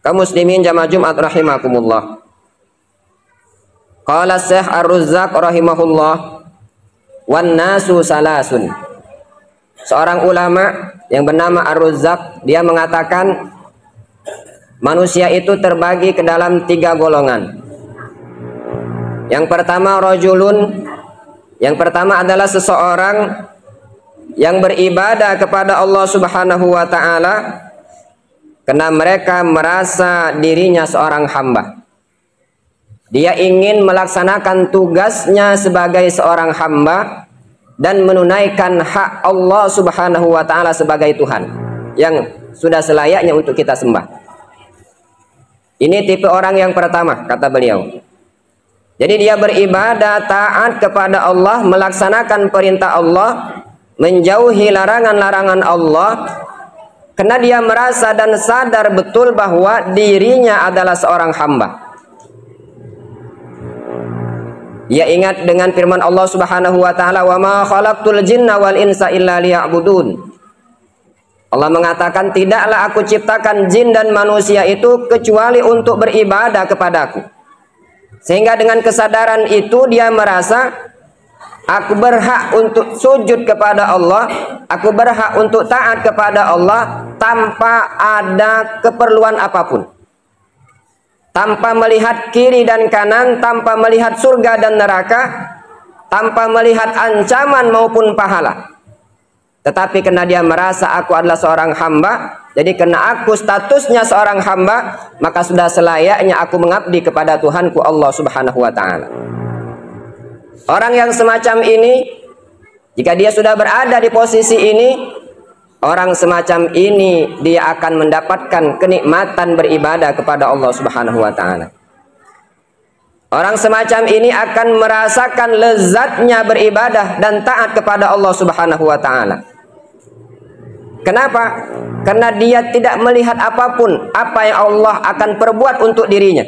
Kaum muslimin jamaah Jumat rahimakumullah. Qala Syekh Ar-Razzaq rahimahullah, wan nasu salasun. Seorang ulama yang bernama Ar-Razzaq, dia mengatakan manusia itu terbagi ke dalam 3 golongan. Yang pertama rajulun, yang pertama adalah seseorang yang beribadah kepada Allah Subhanahu wa taala karena mereka merasa dirinya seorang hamba. Dia ingin melaksanakan tugasnya sebagai seorang hamba dan menunaikan hak Allah Subhanahu wa taala sebagai Tuhan yang sudah selayaknya untuk kita sembah. Ini tipe orang yang pertama, kata beliau. Jadi dia beribadah taat kepada Allah, melaksanakan perintah Allah, menjauhi larangan-larangan Allah, karena dia merasa dan sadar betul bahwa dirinya adalah seorang hamba. Dia ingat dengan firman Allah Subhanahu wa taala, "Wa ma khalaqtul jinna wal insa illa liya'budun." Allah mengatakan, tidaklah aku ciptakan jin dan manusia itu kecuali untuk beribadah kepadaku. Sehingga dengan kesadaran itu dia merasa, aku berhak untuk sujud kepada Allah, aku berhak untuk taat kepada Allah tanpa ada keperluan apapun. Tanpa melihat kiri dan kanan, tanpa melihat surga dan neraka, tanpa melihat ancaman maupun pahala. Tetapi karena dia merasa aku adalah seorang hamba, jadi karena aku statusnya seorang hamba, maka sudah selayaknya aku mengabdi kepada Tuhanku Allah Subhanahu wa taala. Orang yang semacam ini, jika dia sudah berada di posisi ini, orang semacam ini dia akan mendapatkan kenikmatan beribadah kepada Allah Subhanahu wa taala. Orang semacam ini akan merasakan lezatnya beribadah dan taat kepada Allah Subhanahu wa taala. Kenapa? Karena dia tidak melihat apapun apa yang Allah akan perbuat untuk dirinya.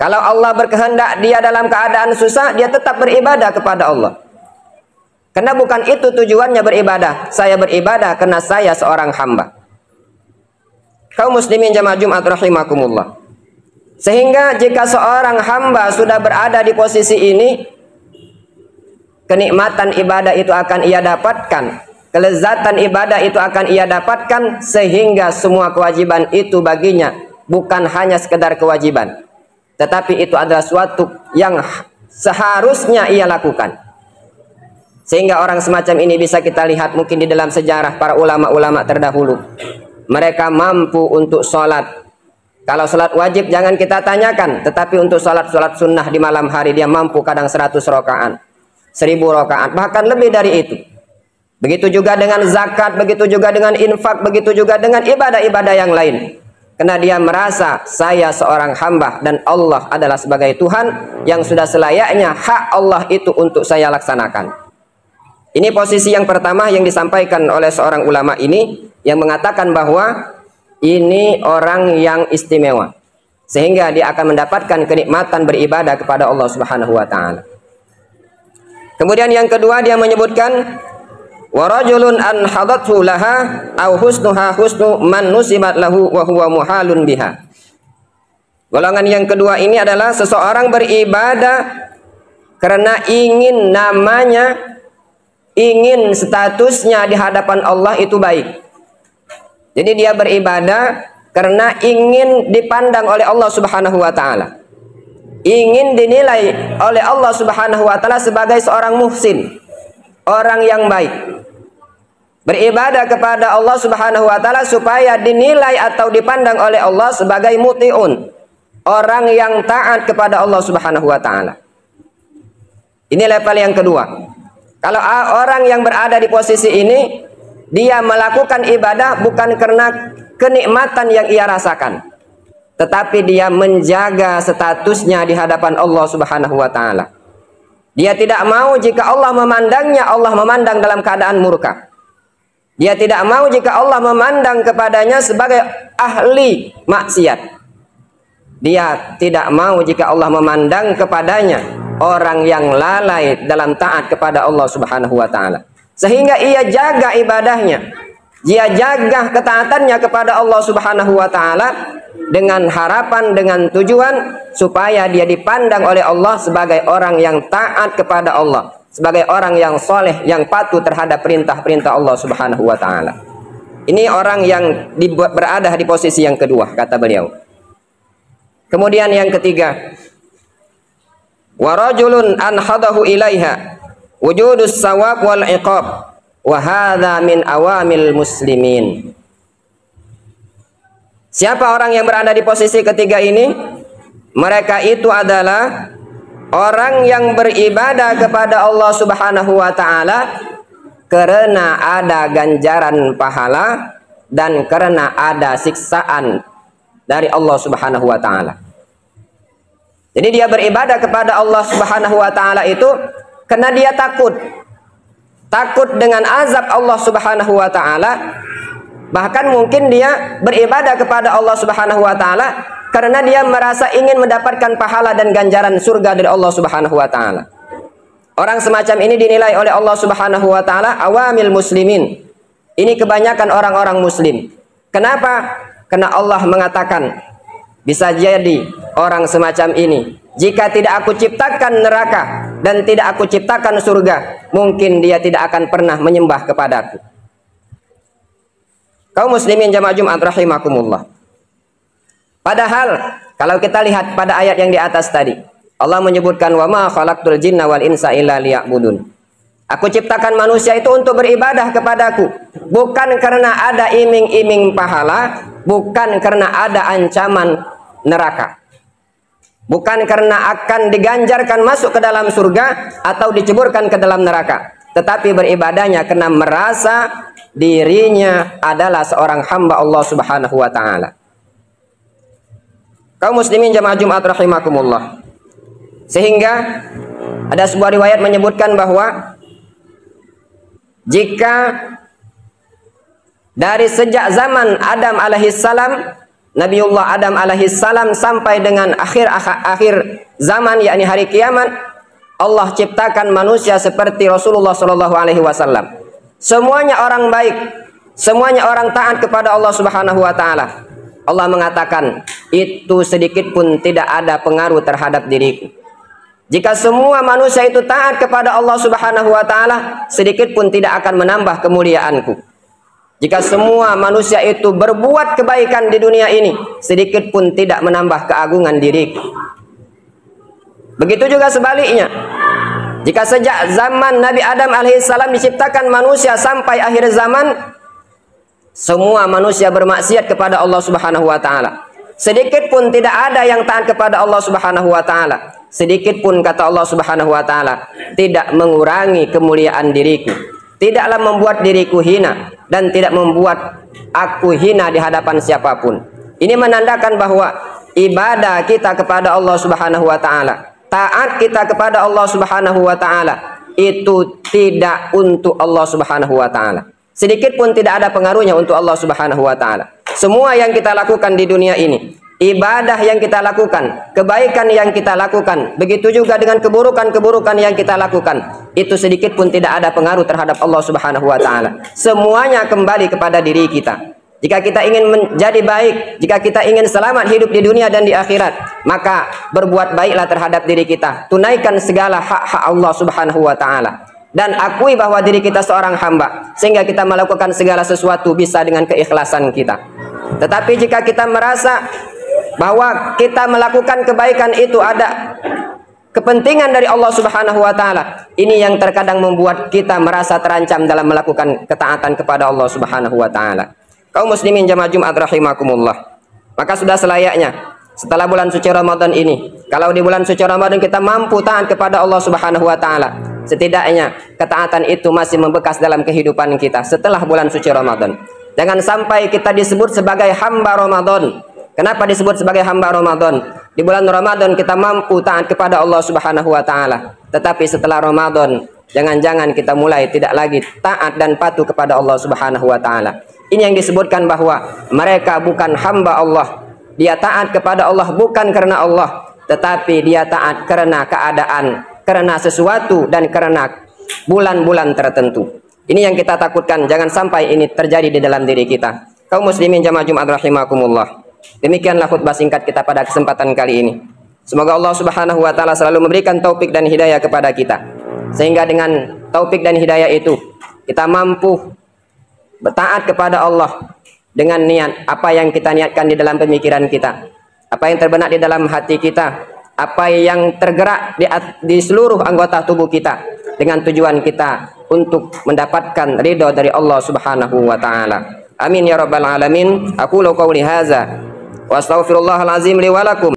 Kalau Allah berkehendak dia dalam keadaan susah, dia tetap beribadah kepada Allah. Karena bukan itu tujuannya beribadah. Saya beribadah karena saya seorang hamba. Kaum muslimin jamaah Jumat rahimakumullah. Sehingga jika seorang hamba sudah berada di posisi ini, kenikmatan ibadah itu akan ia dapatkan. Kelezatan ibadah itu akan ia dapatkan, sehingga semua kewajiban itu baginya bukan hanya sekedar kewajiban, tetapi itu adalah suatu yang seharusnya ia lakukan. Sehingga orang semacam ini bisa kita lihat mungkin di dalam sejarah para ulama-ulama terdahulu. Mereka mampu untuk sholat. Kalau sholat wajib jangan kita tanyakan, tetapi untuk sholat sunnah di malam hari dia mampu kadang 100 rakaat, 1000 rakaat, bahkan lebih dari itu. Begitu juga dengan zakat, begitu juga dengan infak, begitu juga dengan ibadah-ibadah yang lain. Karena dia merasa saya seorang hamba dan Allah adalah sebagai Tuhan yang sudah selayaknya hak Allah itu untuk saya laksanakan. Ini posisi yang pertama yang disampaikan oleh seorang ulama ini, yang mengatakan bahwa ini orang yang istimewa, sehingga dia akan mendapatkan kenikmatan beribadah kepada Allah Subhanahu wa taala. Kemudian yang kedua dia menyebutkan wa rajulun an hadathu laha au husnuha husnu man nusibat lahu wa huwa muhalun biha. Golongan yang kedua ini adalah seseorang beribadah karena ingin namanya, ingin statusnya di hadapan Allah itu baik. Jadi dia beribadah karena ingin dipandang oleh Allah Subhanahu wa taala. Ingin dinilai oleh Allah Subhanahu wa taala sebagai seorang muhsin, orang yang baik. Beribadah kepada Allah Subhanahu wa taala supaya dinilai atau dipandang oleh Allah sebagai muti'un, orang yang taat kepada Allah Subhanahu wa taala. Ini level yang kedua. Kalau orang yang berada di posisi ini, dia melakukan ibadah bukan karena kenikmatan yang ia rasakan, tetapi dia menjaga statusnya di hadapan Allah Subhanahu wa taala. Dia tidak mau jika Allah memandangnya, Allah memandang dalam keadaan murka. Dia tidak mau jika Allah memandang kepadanya sebagai ahli maksiat. Dia tidak mau jika Allah memandang kepadanya orang yang lalai dalam taat kepada Allah Subhanahu wa taala. Sehingga ia jaga ibadahnya. Dia jaga ketaatannya kepada Allah Subhanahu wa taala dengan harapan, dengan tujuan supaya dia dipandang oleh Allah sebagai orang yang taat kepada Allah, sebagai orang yang soleh, yang patuh terhadap perintah-perintah Allah Subhanahu wa taala. Ini orang yang berada di posisi yang kedua, kata beliau. Kemudian yang ketiga, wa rajulun anhadahu ilaiha wujudus sawab wal iqab wa hadza min awamil muslimin. Siapa orang yang berada di posisi ketiga ini? Mereka itu adalah orang yang beribadah kepada Allah Subhanahu wa taala karena ada ganjaran pahala dan karena ada siksaan dari Allah Subhanahu wa taala. Jadi dia beribadah kepada Allah Subhanahu wa taala itu karena dia takut dengan azab Allah Subhanahu wa taala. Bahkan mungkin dia beribadah kepada Allah Subhanahu wa taala karena dia merasa ingin mendapatkan pahala dan ganjaran surga dari Allah Subhanahu wa taala. Orang semacam ini dinilai oleh Allah Subhanahu wa taala awamil muslimin. Ini kebanyakan orang-orang muslim. Kenapa? Karena Allah mengatakan, bisa jadi orang semacam ini, jika tidak aku ciptakan neraka dan tidak aku ciptakan surga, mungkin dia tidak akan pernah menyembah kepadaku. Kaum muslimin jamaah Jumat rahimakumullah. Padahal kalau kita lihat pada ayat yang di atas tadi, Allah menyebutkan wa ma khalaqtul jinna wal insa illa liya'budun. Aku ciptakan manusia itu untuk beribadah kepadaku, bukan karena ada iming-iming pahala, bukan karena ada ancaman neraka, bukan karena akan diganjarkan masuk ke dalam surga atau diceburkan ke dalam neraka, tetapi beribadahnya karena merasa dirinya adalah seorang hamba Allah Subhanahu wa taala. Kaum muslimin jamaah Jumat rahimakumullah. Sehingga ada sebuah riwayat menyebutkan bahwa jika dari sejak zaman Adam alaihissalam, Nabiullah Adam alaihissalam sampai dengan akhir zaman, yakni hari kiamat, Allah ciptakan manusia seperti Rasulullah Shallallahu alaihi wasallam. Semuanya orang baik, semuanya orang taat kepada Allah Subhanahu wa taala. Allah mengatakan, itu sedikit pun tidak ada pengaruh terhadap diriku. Jika semua manusia itu taat kepada Allah Subhanahu wa taala, sedikit pun tidak akan menambah kemuliaanku. Jika semua manusia itu berbuat kebaikan di dunia ini, sedikit pun tidak menambah keagungan diriku. Begitu juga sebaliknya. Jika sejak zaman Nabi Adam alaihissalam diciptakan manusia sampai akhir zaman, semua manusia bermaksiat kepada Allah Subhanahu wa taala. Sedikit pun tidak ada yang taat kepada Allah Subhanahu wa taala. Sedikit pun, kata Allah Subhanahu wa taala, tidak mengurangi kemuliaan diriku. Tidaklah membuat diriku hina dan tidak membuat aku hina di hadapan siapapun. Ini menandakan bahwa ibadah kita kepada Allah Subhanahu wa taala, taat kita kepada Allah Subhanahu wa taala itu tidak untuk Allah Subhanahu wa taala. Sedikit pun tidak ada pengaruhnya untuk Allah Subhanahu wa taala. Semua yang kita lakukan di dunia ini, ibadah yang kita lakukan, kebaikan yang kita lakukan, begitu juga dengan keburukan-keburukan yang kita lakukan, itu sedikit pun tidak ada pengaruh terhadap Allah Subhanahu wa taala. Semuanya kembali kepada diri kita. Jika kita ingin menjadi baik, jika kita ingin selamat hidup di dunia dan di akhirat, maka berbuat baiklah terhadap diri kita. Tunaikan segala hak-hak Allah Subhanahu wa taala dan akui bahwa diri kita seorang hamba, sehingga kita melakukan segala sesuatu bisa dengan keikhlasan kita. Tetapi jika kita merasa bahwa kita melakukan kebaikan itu ada kepentingan dari Allah Subhanahu wa taala, ini yang terkadang membuat kita merasa terancam dalam melakukan ketaatan kepada Allah Subhanahu wa taala. Kaum muslimin jamaah Jumat rahimakumullah. Maka sudah selayaknya setelah bulan suci Ramadan ini, kalau di bulan suci Ramadan kita mampu taat kepada Allah Subhanahu wa taala, setidaknya ketaatan itu masih membekas dalam kehidupan kita setelah bulan suci Ramadan. Jangan sampai kita disebut sebagai hamba Ramadan. Kenapa disebut sebagai hamba Ramadan? Di bulan Ramadan kita mampu taat kepada Allah Subhanahu wa taala, tetapi setelah Ramadan jangan-jangan kita mulai tidak lagi taat dan patuh kepada Allah Subhanahu wa taala. Ini yang disebutkan bahwa mereka bukan hamba Allah. Dia taat kepada Allah bukan karena Allah, tetapi dia taat karena keadaan, karena sesuatu, dan karena bulan-bulan tertentu. Ini yang kita takutkan, jangan sampai ini terjadi di dalam diri kita. Kaum muslimin jamaah Jumat rahimakumullah. Demikianlah khutbah singkat kita pada kesempatan kali ini. Semoga Allah Subhanahu wa taala selalu memberikan taufik dan hidayah kepada kita. Sehingga dengan taufik dan hidayah itu kita mampu bertaat kepada Allah dengan niat apa yang kita niatkan di dalam pemikiran kita, apa yang terbenak di dalam hati kita, apa yang tergerak di seluruh anggota tubuh kita, dengan tujuan kita untuk mendapatkan ridho dari Allah Subhanahu wa taala. Amin ya rabbal alamin. Aqulu qouli hadza wa astaghfirullahal azim li wa lakum.